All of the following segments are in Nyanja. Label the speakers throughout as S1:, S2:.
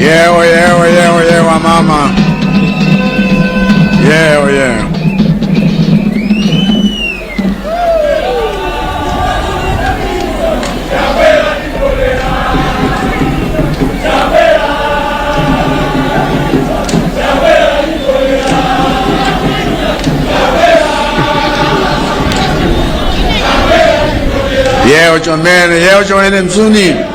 S1: Yeah, oh yeah, oh yeah, oh yeah, mama. Yeah, oh yeah. Yeah, what's your man? Yeah, what's your name? Mzuni.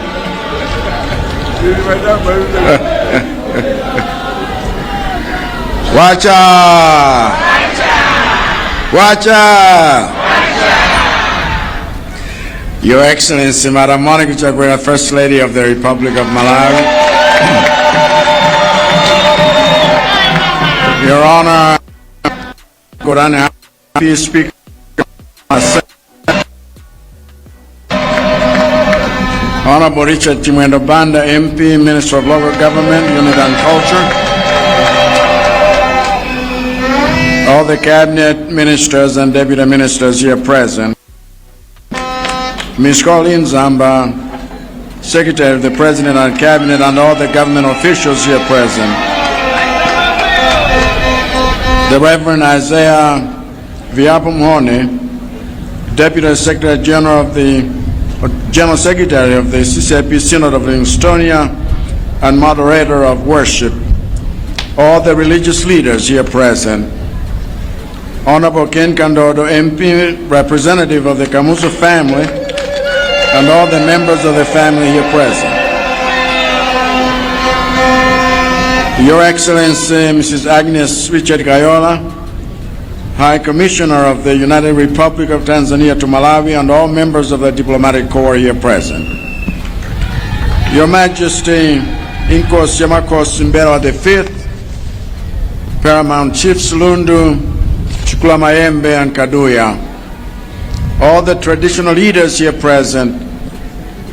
S1: Wacha. Wacha. Your Excellency, Madam Monica Chakwera, First Lady of the Republic of Malawi. Your Honor, Godani, Peace Speaker. Honorable Richard Timwendo Banda, MP, Minister of Local Government, Unity and Culture. All the cabinet ministers and deputy ministers here present. Ms. Colleen Zamba, Secretary of the President and Cabinet, and all the government officials here present. The Reverend Isaiah Viapumhone, Deputy Secretary General of the General Secretary of the CCIP Synod of Estonia and moderator of worship, all the religious leaders here present, Honorable Ken Kandodo, MP, representative of the Kamuzu family, and all the members of the family here present. Your Excellency, Mrs. Agnes Richard Kayola, High Commissioner of the United Republic of Tanzania to Malawi, and all members of the diplomatic corps here present. Your Majesty, Inkosi Yamakosi Mbera V, Paramount Chiefs Lundu, Chukula Mayembe, and Kaduya, all the traditional leaders here present,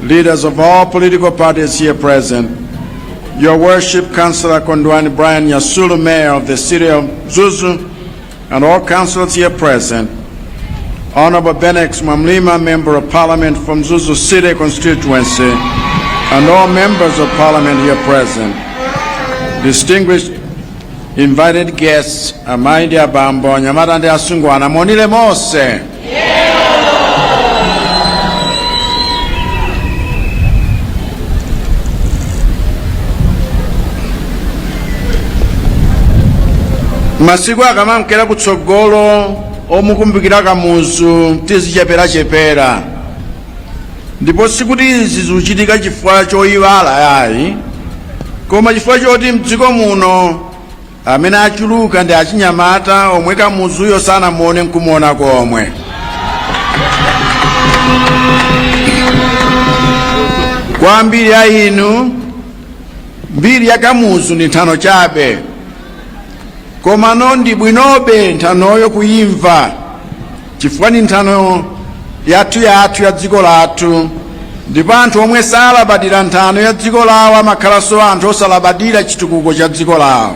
S1: leaders of all political parties here present, Your Worship, Councillor Kondwani Brian Yasulu, Mayor of the city of Mzuzu, and all councillors here present, Honorable Benex Mamlima, Member of Parliament from Mzuzu City constituency, and all members of Parliament here present, distinguished invited guests, Amaidi Abambo, Nyamata ndi Asungwana, Monile Mose. Masiku akamamkera kutsogolo omukumbukira Kamuzu tizichepera ndipo sikuti izi zikuchitika chifukwa choyiwala yayi, koma chifukwa choti mdziko muno amene achuluka ndi achinyamata omwe Kamuzuyo sanamuone nkumuona komwe. Kwa mbiri ya inu, mbiri ya Kamuzu ndi nthano chabe, koma ndi bwinobe nthanoyo kuyimva chifukwa ni nthano yathu ya dziko lathu, ndipo anthu omwe salabadira nthano ya dziko lawo amakhalanso anthu osalabadira chitukuko cha dziko lawo.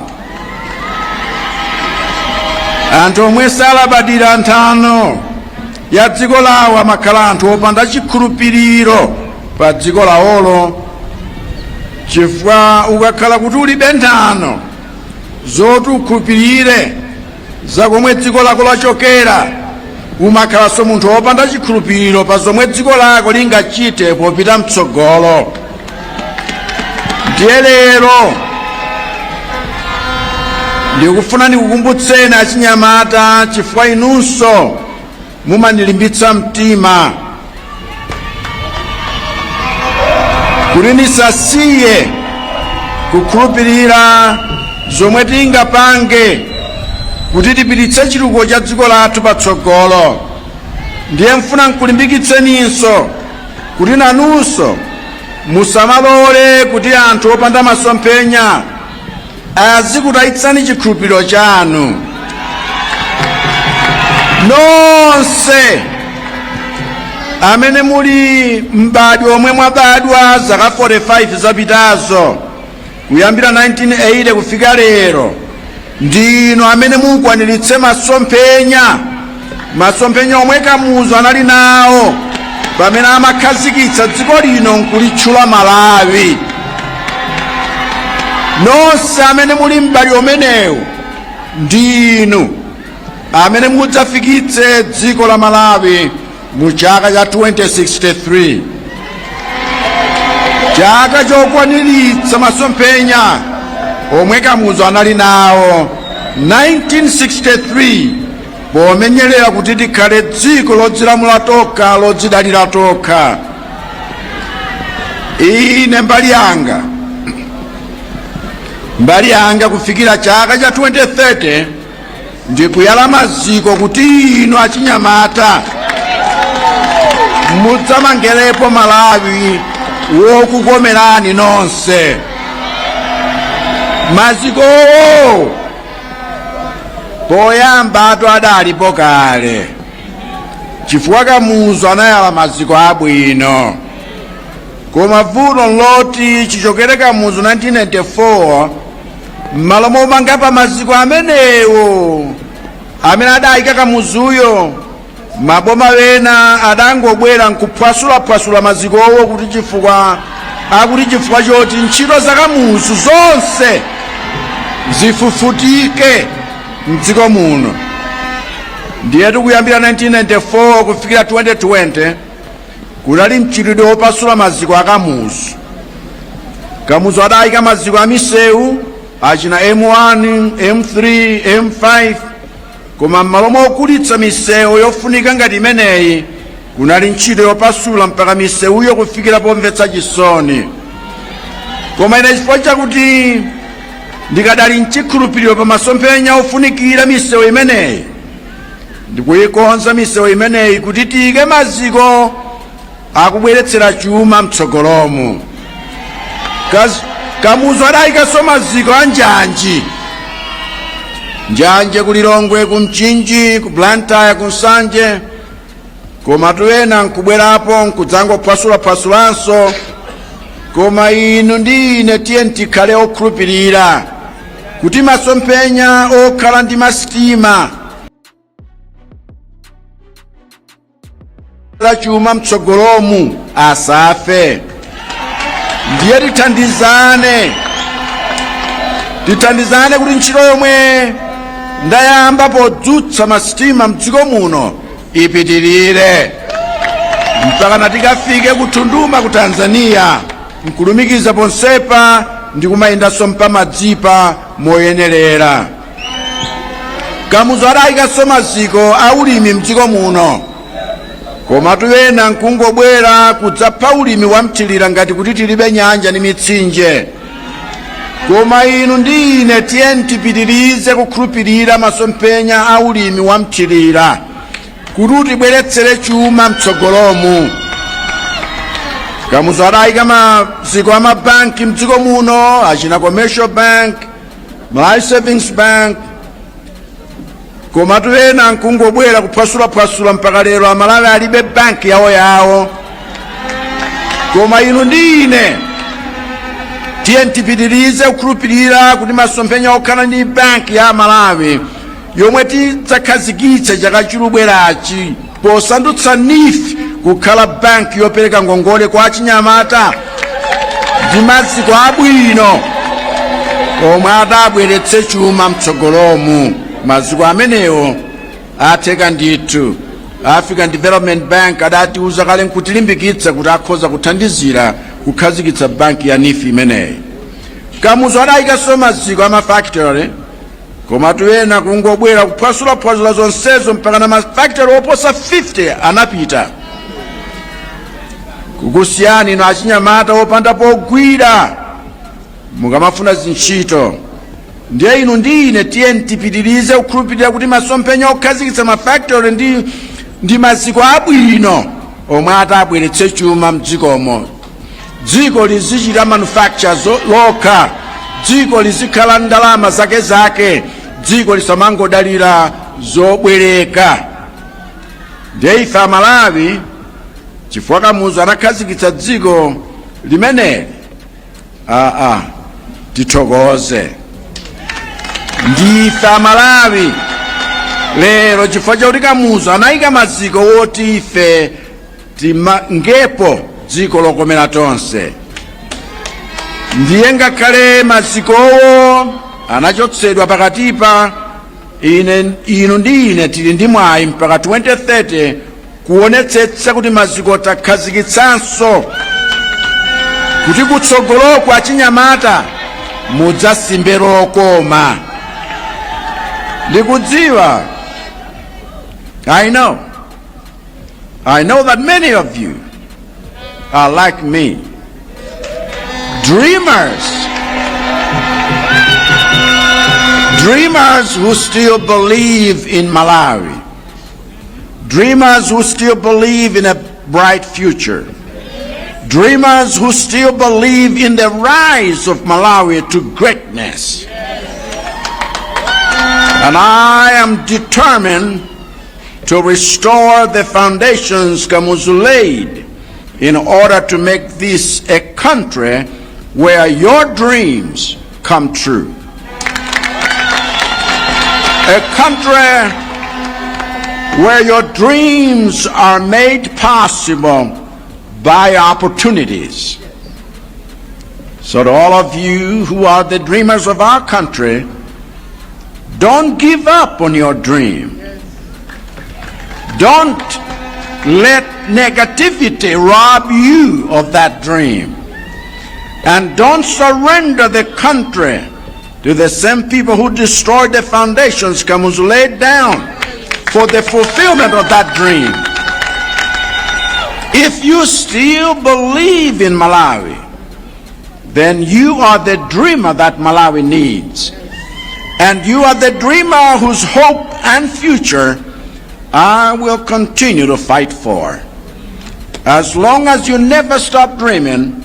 S1: Anthu omwe salabadira nthano ya dziko lawo amakhala anthu opanda chikhulupiriro pa dziko lawolo, chifukwa ukakhala kuti ulibe nthano zoti ukhulupirire zakomwe dziko lako lachokera, umakhalanso munthu wopanda chikhulupiriro pa zomwe dziko lako lingachite popita mtsogolo. Ndiye lero ndikufuna ndikukumbutseni achinyamata, chifukwa inunso mumandilimbitsa mtima kuti ndisasiye kukhulupirira zomwe tingapange kuti tipititse chitukuko cha dziko lathu patsogolo. Ndiye mfuna nkulimbikitseninso kuti nanunso musamalole kuti anthu opanda masomphenya azikutayitsani chikhulupiriro chanu. Nonse amene muli m'badwo omwe mwabadwa zaka 45 zapitazo kuyambira 1980 kufika lero, ndino amene mukwaniritse masomphenya omwe Kamuzu anali nawo pamene amakhazikitsa dziko lino nkulitchula Malawi. nonse amene muli mbali omenewu ndinu amene mudzafikitse dziko la Malawi mu chaka cha 2063, chaka chokwaniritsa masomphenya omwe Kamuzu anali nawo 1963 pomenyerera kuti tikhale dziko lodzilamula tokha, lodzidalira tokha. Ine mbali yanga kufikira chaka cha 2030 ndikuyala maziko kuti inu achinyamata mudzamangerepo Malawi wokukomerani nonse. Mazikowo poyamba atu adalipo kale, chifukwa Kamuzu anayala maziko abwino. Koma vuto loti chichokere Kamuzu 1994 m'malo momanga pa maziko amenewo amene adayika Kamuzuyo, maboma wena adangobwera nkuphwasula mazikowo kuti chifukwa choti ntchito za Kamuzu zonse zifufutike mdziko muno. Ndiye tikuyambira 1994 kufikira 2020 kunali mchitidwe wopasula maziko a Kamuzu. Kamuzu adayika maziko a misewu achina M1, M3, M5, koma m'malo mokulitsa misewu yofunika ngati imeneyi kunali ntchito yopasula mpaka misewuyo kufikira pomvetsa chisoni. Koma ine chifukwa chakuti ndikadali nchikhulupiriro pa masomphenya ofunikira misewu imeneyi, ndikuyikonza misewu imeneyi kuti tiyike maziko akubweretsera chuma mtsogolomo. Kamuzu adayikanso maziko a njanje ku Lilongwe, ku Mchinji, ku Blantyre, ku Nsanje, koma tuwena nkubwerapo nkudzangophwasula-phwasulanso. Koma inu ndi ine tiye tikhale okhulupirira kuti masomphenya okhala ndi masitima la chuma mtsogolomu asafe. Ndiye tithandizane kuti ntchito yomwe ndayamba podzutsa masitima mdziko muno ipitirire mpaka natikafike kuTunduma ku Tanzania, nkulumikiza ponsepa ndi kumayendanso mpamadzipa moyenerera. Kamuzu adayikanso maziko a ulimi mdziko muno, koma tuwena nkungobwera kudzapha ulimi wa mthirira ngati kuti tilibe nyanja ndi mitsinje. Koma inu ndi ine tiye tipitirize kukhulupirira masomphenya a ulimi wa mthirira kuti tibweretsere chuma mtsogolomu. Kamuzu adayika maziko a mabanki mdziko muno, achina Commercial Bank, Malawi Savings Bank, koma tuwena nkungobwera kuphwasula-phwasula mpaka lero Amalawi alibe banki yawo. Koma inu ndi ine tiye tipitirize kukhulupirira kuti masomphenya okhala ndi banki ya Malawi yomwe tidzakhazikitsa chaka chikubwerachi posandutsa NIF kukhala banki yopereka ngongole kwa achinyamata ndi maziko abwino omwe adabweretse chuma mtsogolomu. Maziko amenewo atheka ndithu. African Development Bank adatiuza kale nkutilimbikitsa kuti akhoza kuthandizira kukhazikitsa banki ya NIF imeneyi. Kamuzu adayikanso maziko a mafactory, koma tuwena kungobwera kuphwasula-phwasula zonsezo mpaka na mafactory oposa 50 anapita. Kukusiyani ino achinyamata opanda pogwira mukamafuna zintchito. Ndiye inu ndi ine tiye tipitirize kukhulupirira kuti masomphenya okhazikitsa mafactory ndi maziko abwino omwe atabweretse chuma mdzikomo. Dziko lizichita manufactures lokha, dziko lizikhala ndalama zake, dziko lisamangodalira zobwereka. Ndiye ife Amalawi chifukwa Kamuzu anakhazikitsa dziko limeneli, tithokoze. Ndife Amalawi lero chifukwa chakuti Kamuzu anayika maziko woti ife timangepo dziko lokomera tonse. ndiye ngakhale mazikowo anachotsedwa pakatipa inu ndi ine tili ndi mwayi mpaka 2030 kuonetsetsa kuti maziko takhazikitsanso kuti kutsogoloko achinyamata mudzasimbe lokoma. Ndikudziwa, I know that many of you are like me, dreamers who still believe in Malawi, dreamers who still believe in a bright future, dreamers who still believe in the rise of Malawi to greatness. And I am determined to restore the foundations Kamuzu laid in order to make this a country where your dreams come true. A country where your dreams are made possible by opportunities. So to all of you who are the dreamers of our country, don't give up on your dream. Don't let negativity rob you of that dream. And don't surrender the country to the same people who destroyed the foundations Kamuzu laid down for the fulfillment of that dream. If you still believe in Malawi, then you are the dreamer that Malawi needs. And you are the dreamer whose hope and future I will continue to fight for. As long as you never stop dreaming,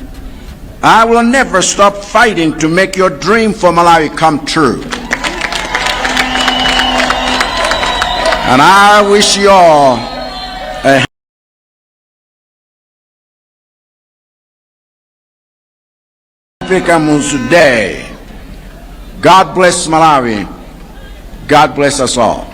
S1: I will never stop fighting to make your dream for Malawi come true. And I wish you all a happy Kamuzu Day. God bless Malawi. God bless us all.